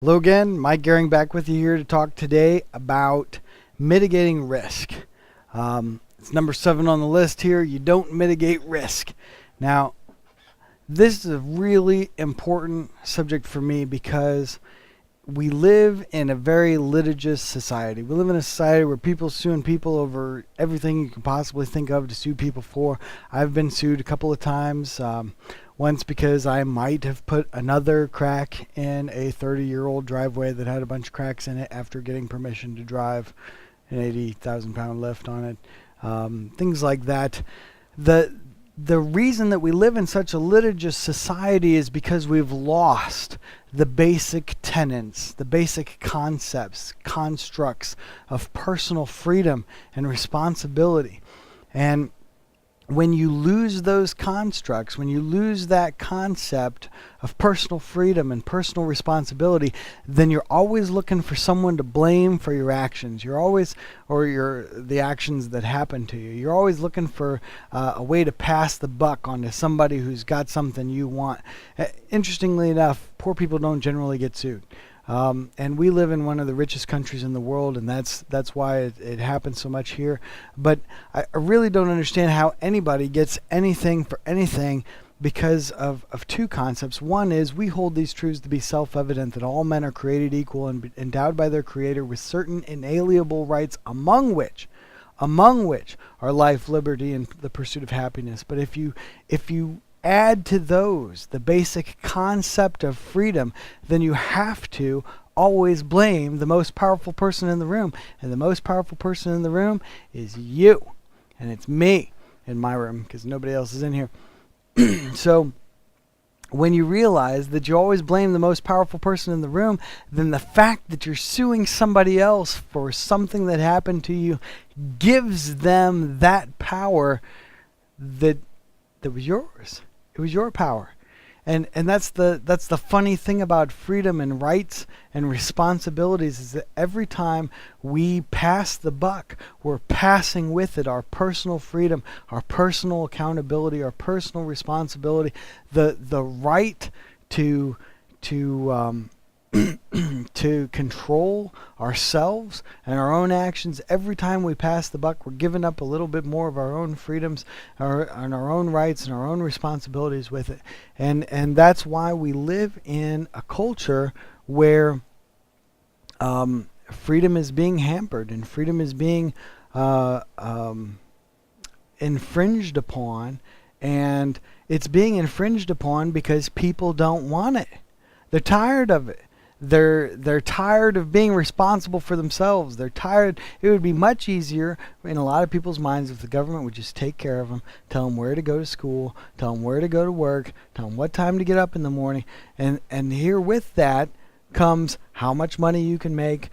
Hello again, Mike Gehring back with you here to talk today about mitigating risk. It's number 7 on the list here. You don't mitigate risk. Now, this is a really important subject for me because we live in a very litigious society. We live in a society where people suing people over everything you can possibly think of to sue people for. I've been sued a couple of times. Once because I might have put another crack in a 30-year-old driveway that had a bunch of cracks in it after getting permission to drive an 80,000-pound lift on it. Things like that. The reason that we live in such a litigious society is because we've lost the basic tenets, the basic concepts, constructs of personal freedom and responsibility. And when you lose those constructs, when you lose that concept of personal freedom and personal responsibility, then you're always looking for someone to blame for your actions. The actions that happen to you. You're always looking for a way to pass the buck onto somebody who's got something you want. Interestingly enough, poor people don't generally get sued. And we live in one of the richest countries in the world, and that's why it happens so much here. But I really don't understand how anybody gets anything for anything because of two concepts. One is we hold these truths to be self-evident, that all men are created equal and endowed by their Creator with certain inalienable rights, among which are life, liberty, and the pursuit of happiness. But if you add to those the basic concept of freedom, then you have to always blame the most powerful person in the room. And the most powerful person in the room is you. And it's me in my room because nobody else is in here. So when you realize that you always blame the most powerful person in the room, then the fact that you're suing somebody else for something that happened to you gives them that power that was yours. It was your power. And that's the funny thing about freedom and rights and responsibilities, is that every time we pass the buck, we're passing with it our personal freedom, our personal accountability, our personal responsibility, the right to to control ourselves and our own actions. Every time we pass the buck, we're giving up a little bit more of our own freedoms and our own rights and our own responsibilities with it. And that's why we live in a culture where freedom is being hampered and freedom is being infringed upon. And it's being infringed upon because people don't want it. They're tired of it. They're tired of being responsible for themselves. They're tired. It would be much easier in a lot of people's minds if the government would just take care of them, tell them where to go to school, tell them where to go to work, tell them what time to get up in the morning. And here with that comes how much money you can make,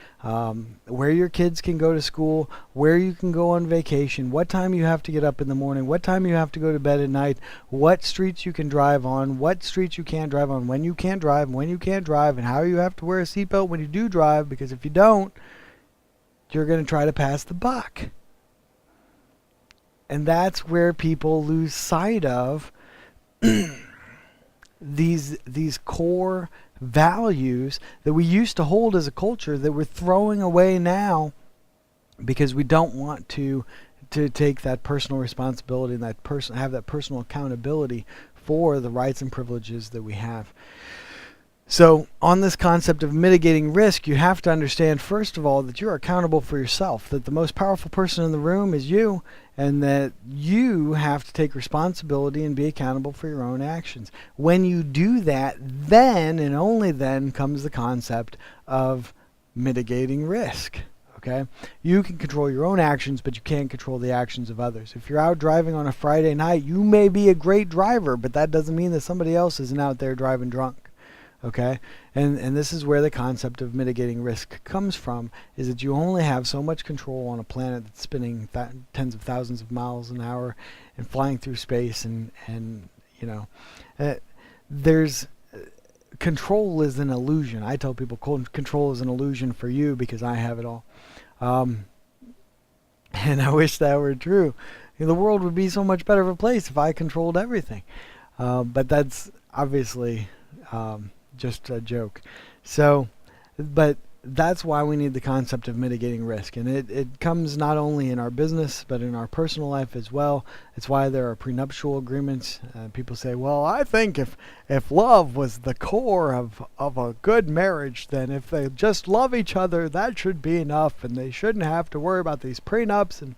where your kids can go to school, where you can go on vacation, what time you have to get up in the morning, what time you have to go to bed at night, what streets you can drive on, what streets you can't drive on, when you can't drive, and how you have to wear a seatbelt when you do drive, because if you don't, you're going to try to pass the buck. And that's where people lose sight of these core values that we used to hold as a culture that we're throwing away now because we don't want to take that personal responsibility and have that personal accountability for the rights and privileges that we have. So on this concept of mitigating risk, you have to understand, first of all, that you're accountable for yourself, that the most powerful person in the room is you, and that you have to take responsibility and be accountable for your own actions. When you do that, then and only then comes the concept of mitigating risk. Okay? You can control your own actions, but you can't control the actions of others. If you're out driving on a Friday night, you may be a great driver, but that doesn't mean that somebody else isn't out there driving drunk. Okay, and this is where the concept of mitigating risk comes from, is that you only have so much control on a planet that's spinning tens of thousands of miles an hour and flying through space, and you know, there's control is an illusion. I tell people control is an illusion for you because I have it all, and I wish that were true. The world would be so much better of a place if I controlled everything, but that's obviously just a joke. So But that's why we need the concept of mitigating risk. And it comes not only in our business, but in our personal life as well. It's why there are prenuptial agreements. People say, well, I think if love was the core of a good marriage, then if they just love each other, that should be enough. And they shouldn't have to worry about these prenups. And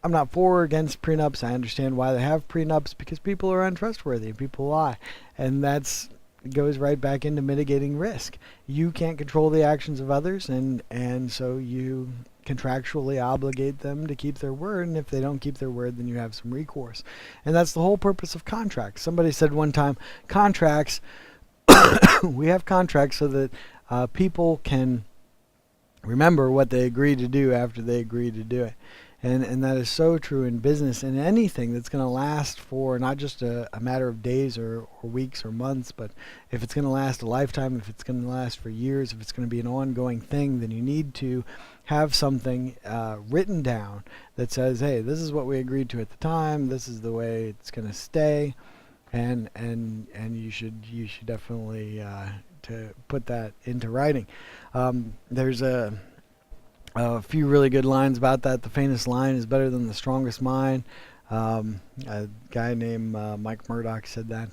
I'm not for or against prenups. I understand why they have prenups, because people are untrustworthy and people lie. And that's goes right back into mitigating risk. You can't control the actions of others, and so you contractually obligate them to keep their word, and if they don't keep their word, then you have some recourse. And that's the whole purpose of contracts. Somebody said one time, contracts, we have contracts so that people can remember what they agreed to do after they agreed to do it. And that is so true in business and anything that's going to last for not just a matter of days or weeks or months, but if it's going to last a lifetime, if it's going to last for years, if it's going to be an ongoing thing, then you need to have something written down that says, hey, this is what we agreed to at the time, this is the way it's going to stay, and you should definitely to put that into writing. There's a few really good lines about that. The faintest line is better than the strongest mind. A guy named Mike Murdoch said that.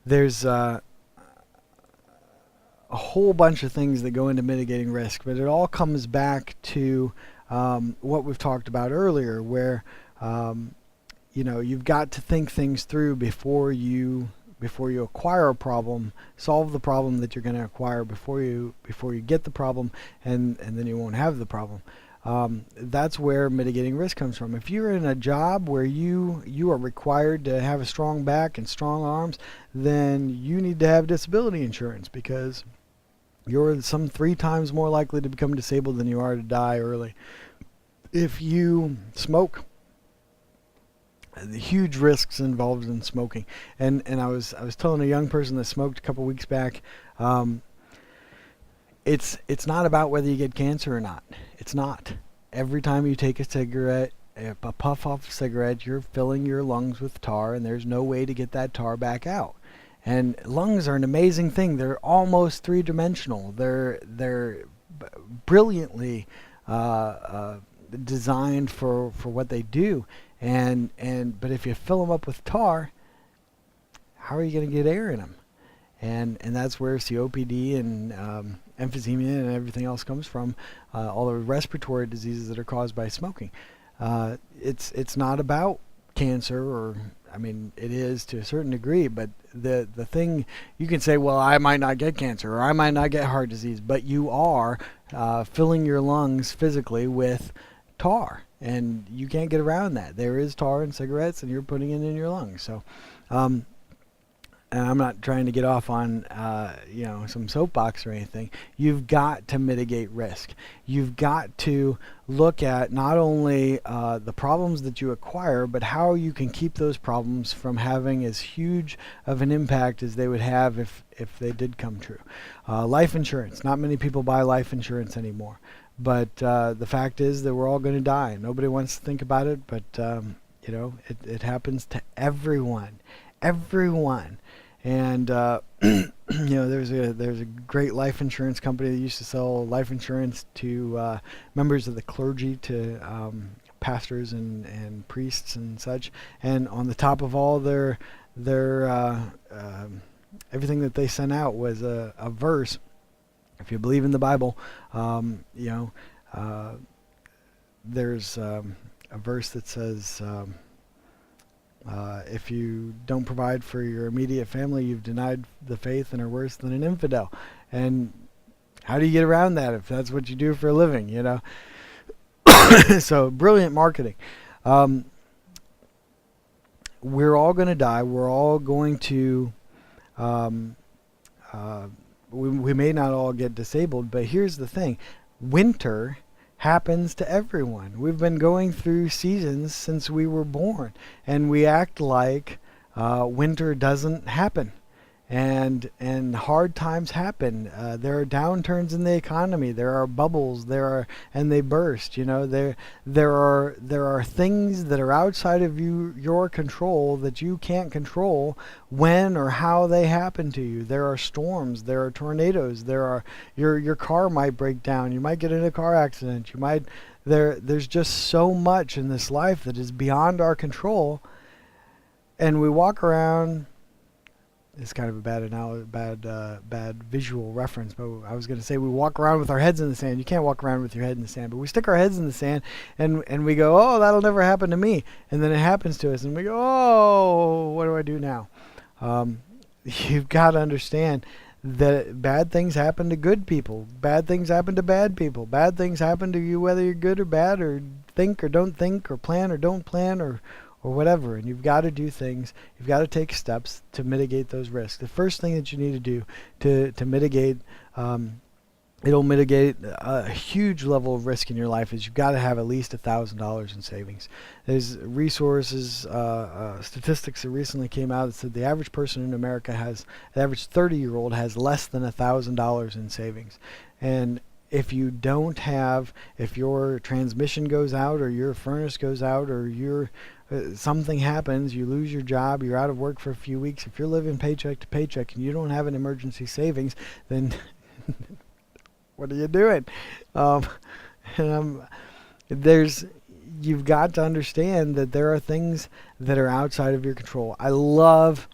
There's a whole bunch of things that go into mitigating risk, but it all comes back to what we've talked about earlier, where you've got to think things through before you acquire a problem. Solve the problem that you're going to acquire before you get the problem, and then you won't have the problem. That's where mitigating risk comes from. If you're in a job where you are required to have a strong back and strong arms, then you need to have disability insurance, because you're some 3 times more likely to become disabled than you are to die early. If you smoke, the huge risks involved in smoking, and I was telling a young person that smoked a couple weeks back, it's not about whether you get cancer or not. It's not. Every time you take a cigarette, a puff off a cigarette, you're filling your lungs with tar, and there's no way to get that tar back out. And lungs are an amazing thing. They're almost 3-dimensional. They're brilliantly designed for what they do. But if you fill them up with tar, how are you going to get air in them? And that's where COPD and emphysema and everything else comes from. All the respiratory diseases that are caused by smoking. It's not about cancer, or it is to a certain degree, but the thing, you can say, well, I might not get cancer or I might not get heart disease, but you are filling your lungs physically with tar. And you can't get around that. There is tar in cigarettes, and you're putting it in your lungs. So, and I'm not trying to get off on some soapbox or anything. You've got to mitigate risk. You've got to look at not only the problems that you acquire, but how you can keep those problems from having as huge of an impact as they would have if they did come true. Life insurance. Not many people buy life insurance anymore. But the fact is that we're all going to die. Nobody wants to think about it, but it happens to everyone. And there's a great life insurance company that used to sell life insurance to members of the clergy, to pastors and priests and such. And on the top of all their everything that they sent out was a verse. If you believe in the Bible, there's a verse that says, if you don't provide for your immediate family, you've denied the faith and are worse than an infidel. And how do you get around that if that's what you do for a living, So brilliant marketing. We're all going to die. We're all going to... we may not all get disabled, but here's the thing. Winter happens to everyone. We've been going through seasons since we were born, and we act like winter doesn't happen. and hard times happen. There are downturns in the economy. There are bubbles. And they burst. There are things that are outside of your control that you can't control when or how they happen to you. There are storms. There are tornadoes. Your car might break down. You might get in a car accident. There's just so much in this life that is beyond our control, and we walk around. It's kind of a bad visual reference, but I was going to say we walk around with our heads in the sand. You can't walk around with your head in the sand, but we stick our heads in the sand, and we go, oh, that'll never happen to me. And then it happens to us, and we go, oh, what do I do now? You've got to understand that bad things happen to good people. Bad things happen to bad people. Bad things happen to you whether you're good or bad, or think or don't think, or plan or don't plan, or whatever. And you've got to do things. You've got to take steps to mitigate those risks. The first thing that you need to do to mitigate, it'll mitigate a huge level of risk in your life, is you've got to have at least $1,000 in savings. There's resources, statistics that recently came out that said the average person in America the average 30-year-old has less than $1,000 in savings. And if your transmission goes out, or your furnace goes out, or something happens, you lose your job, you're out of work for a few weeks, if you're living paycheck to paycheck and you don't have an emergency savings, then what are you doing? You've got to understand that there are things that are outside of your control. I love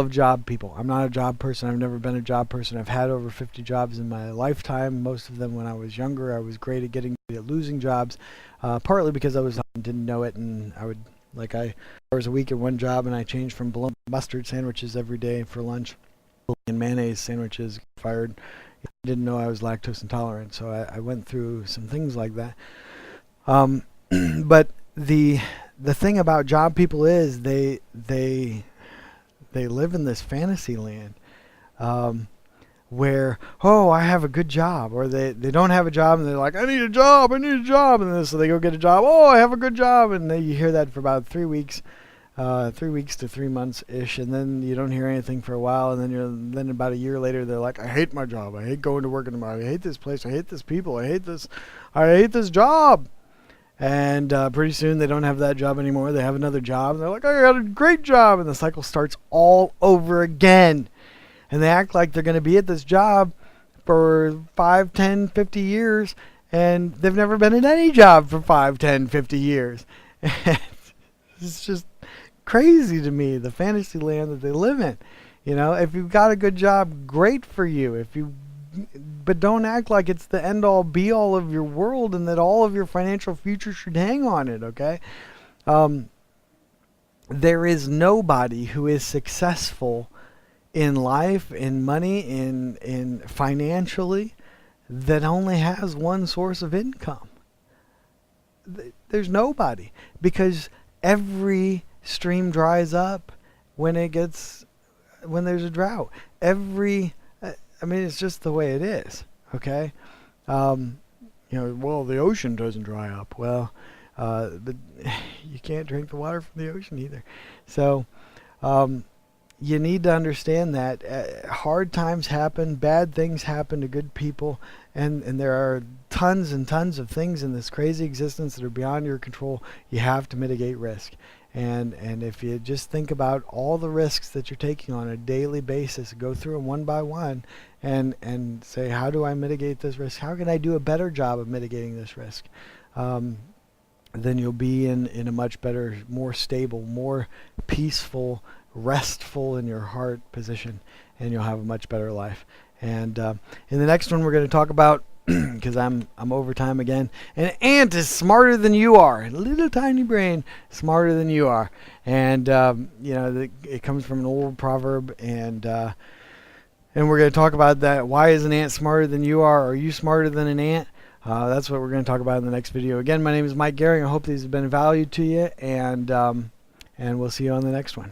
job people. I'm not a job person. I've never been a job person. I've had over 50 jobs in my lifetime. Most of them when I was younger. I was great at losing jobs, partly because I didn't know it, and I would hours a week at one job, and I changed from bologna mustard sandwiches every day for lunch, and mayonnaise sandwiches. Fired. I didn't know I was lactose intolerant, so I went through some things like that. But the thing about job people is they live in this fantasy land, where, oh, I have a good job, or they don't have a job and they're like, I need a job, and then so they go get a job. Oh, I have a good job, and you hear that for about 3 weeks. 3 weeks to 3 months ish, and then you don't hear anything for a while, and then about a year later they're like, I hate my job, I hate going to work in the morning, I hate this place, I hate this people, I hate this job. And pretty soon they don't have that job anymore. They have another job, and they're like, I got a great job, and the cycle starts all over again. And they act like they're going to be at this job for 5, 10, 50 years, and they've never been in any job for 5, 10, 50 years. It's just crazy to me, the fantasy land that they live in. If you've got a good job, great for you. But don't act like it's the end all be all of your world and that all of your financial future should hang on it, okay? There is nobody who is successful in life, in money, in financially, that only has one source of income. There's nobody, because every stream dries up when there's a drought. It's just the way it is, okay? Well, the ocean doesn't dry up. Well, but you can't drink the water from the ocean either. So you need to understand that hard times happen, bad things happen to good people, and there are tons and tons of things in this crazy existence that are beyond your control. You have to mitigate risk. And if you just think about all the risks that you're taking on a daily basis, go through them one by one, and say, how do I mitigate this risk? How can I do a better job of mitigating this risk? Then you'll be in a much better, more stable, more peaceful, restful in your heart position, and you'll have a much better life. And in the next one, we're going to talk about, because I'm over time again, an ant is smarter than you are. A little tiny brain, smarter than you are. And it comes from an old proverb, and we're going to talk about that. Why is an ant smarter than you are? Are you smarter than an ant? That's what we're going to talk about in the next video. Again, my name is Mike Gehring. I hope these have been of value to you, and we'll see you on the next one.